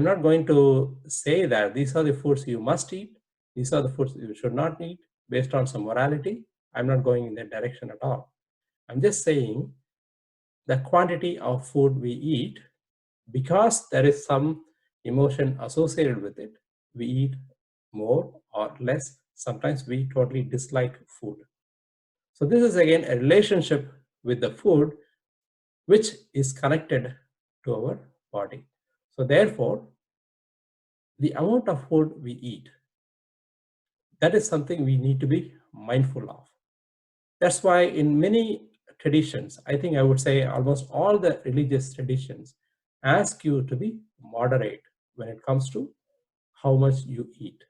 I'm not going to say that these are the foods you must eat, these are the foods you should not eat based on some morality. I'm not going in that direction at all. I'm just saying the quantity of food we eat, because there is some emotion associated with it, we eat more or less. Sometimes we totally dislike food. So this is again a relationship with the food which is connected to our body. So therefore, the amount of food we eat, that is something we need to be mindful of. That's why in many traditions, I think I would say almost all the religious traditions ask you to be moderate when it comes to how much you eat.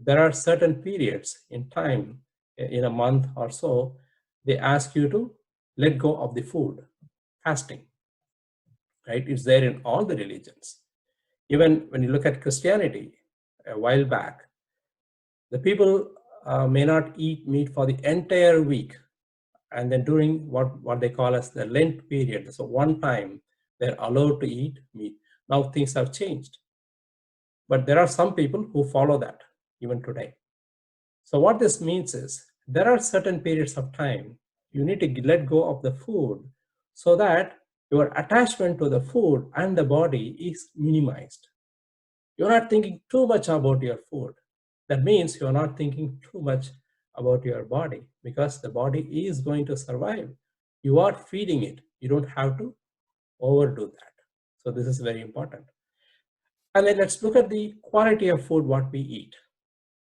There are certain periods in time, in a month or so, they ask you to let go of the food, fasting, right? It's there in all the religions. Even when you look at Christianity, a while back, the people may not eat meat for the entire week. And then during what they call as the Lent period, so one time they're allowed to eat meat. Now things have changed. But there are some people who follow that even today. So what this means is there are certain periods of time you need to let go of the food so that your attachment to the food and the body is minimized. You're not thinking too much about your food. That means you're not thinking too much about your body, because the body is going to survive. You are feeding it. You don't have to overdo that. So this is very important. And then let's look at the quality of food what we eat.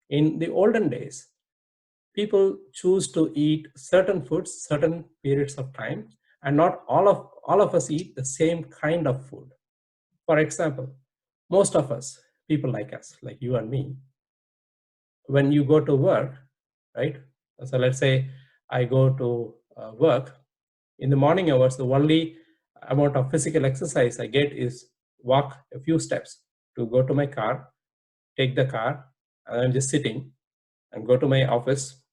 In the olden days, people choose to eat certain foods, certain periods of time, and not all of us eat the same kind of food. For example, most of us, people like us, like you and me, when you go to work, right? So let's say I go to work in the morning hours, the only amount of physical exercise I get is walk a few steps to go to my car, take the car, and I'm just sitting and go to my office,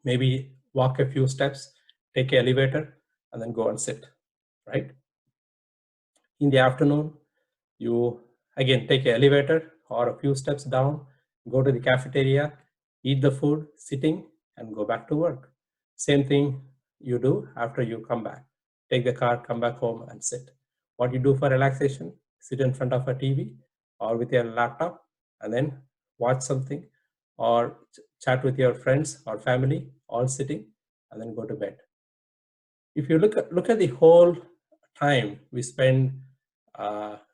maybe walk a few steps, take an elevator, and then go and sit, right? In the afternoon, you again take an elevator or a few steps down, go to the cafeteria, eat the food, sitting, and go back to work. Same thing you do after you come back. Take the car, come back home, and sit. What you do for relaxation? Sit in front of a TV or with your laptop and then watch something, or chat with your friends or family, all sitting, and then go to bed. If you look at the whole time we spend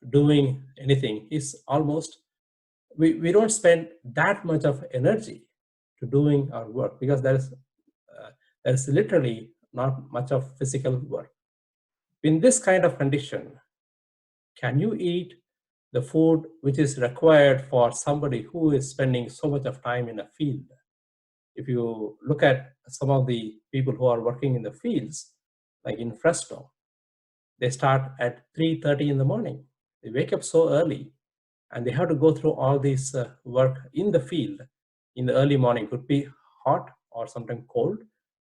doing anything, is almost, we don't spend that much of energy to doing our work, because there's literally not much of physical work. In this kind of condition, can you eat the food which is required for somebody who is spending so much of time in a field? If you look at some of the people who are working in the fields, like in Fresno, they start at 3:30 in the morning. They wake up so early, and they have to go through all this work in the field in the early morning. Could be hot or sometimes cold.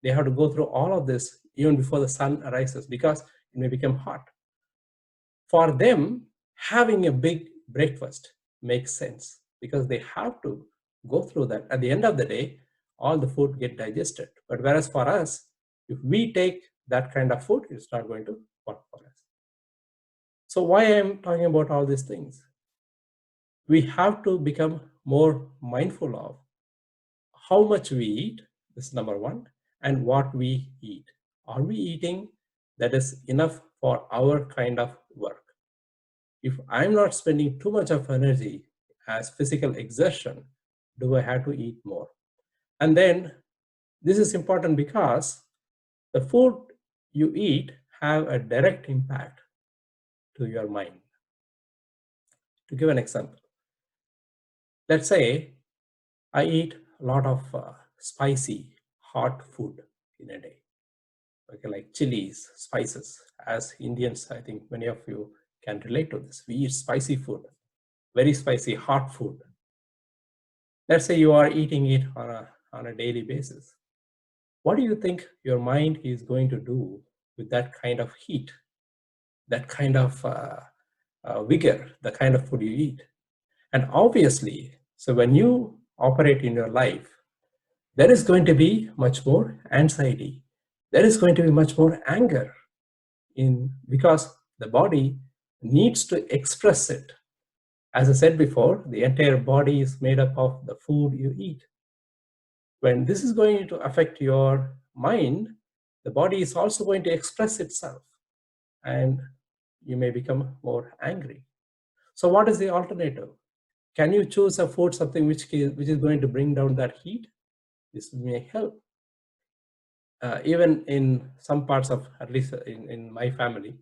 They have to go through all of this even before the sun arises, because it may become hot. For them, having a big breakfast makes sense, because they have to go through that. At the end of the day, all the food get digested. But whereas for us, if we take that kind of food, it's not going to work for us. So why I'm talking about all these things? We have to become more mindful of how much we eat, this is number one, and what we eat. Are we eating that is enough for our kind of work? If I'm not spending too much of energy as physical exertion, do I have to eat more? And then this is important because the food you eat have a direct impact to your mind. To give an example, let's say I eat a lot of spicy, hot food in a day. Okay, like chilies, spices. As Indians, I think many of you can relate to this. We eat spicy food, very spicy, hot food. Let's say you are eating it on a daily basis. What do you think your mind is going to do with that kind of heat, that kind of vigor, the kind of food you eat. And obviously, so when you operate in your life, there is going to be much more anxiety. There is going to be much more anger because the body needs to express it. As I said before, the entire body is made up of the food you eat. When this is going to affect your mind, the body is also going to express itself, and you may become more angry. So what is the alternative? Can you choose a food, something which is going to bring down that heat? This may help. Even in some parts of, at least in my family,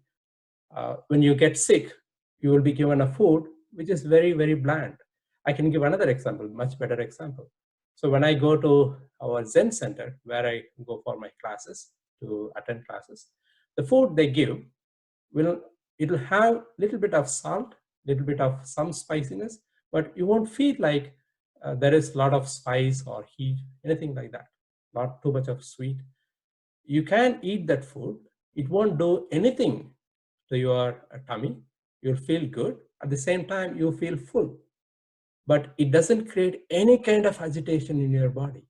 when you get sick, you will be given a food which is very, very bland. I can give another example, much better example. So when I go to our Zen center, where I go for my classes, to attend classes, the food they give will, it'll have little bit of salt, little bit of some spiciness, but you won't feel like there is a lot of spice or heat, anything like that. Not too much of sweet. You can eat that food. It won't do anything to your tummy. You'll feel good. At the same time, you feel full. But it doesn't create any kind of agitation in your body.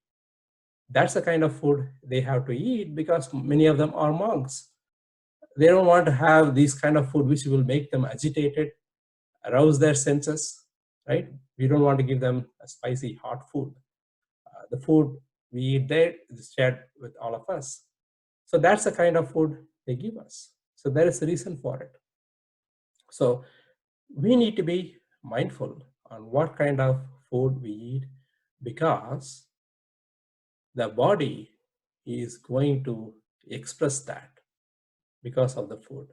That's the kind of food they have to eat, because many of them are monks. They don't want to have this kind of food which will make them agitated, arouse their senses, right? We don't want to give them a spicy, hot food. The food we eat there is shared with all of us. So that's the kind of food they give us. So there is a reason for it. So we need to be mindful on what kind of food we eat, because the body is going to express that because of the food.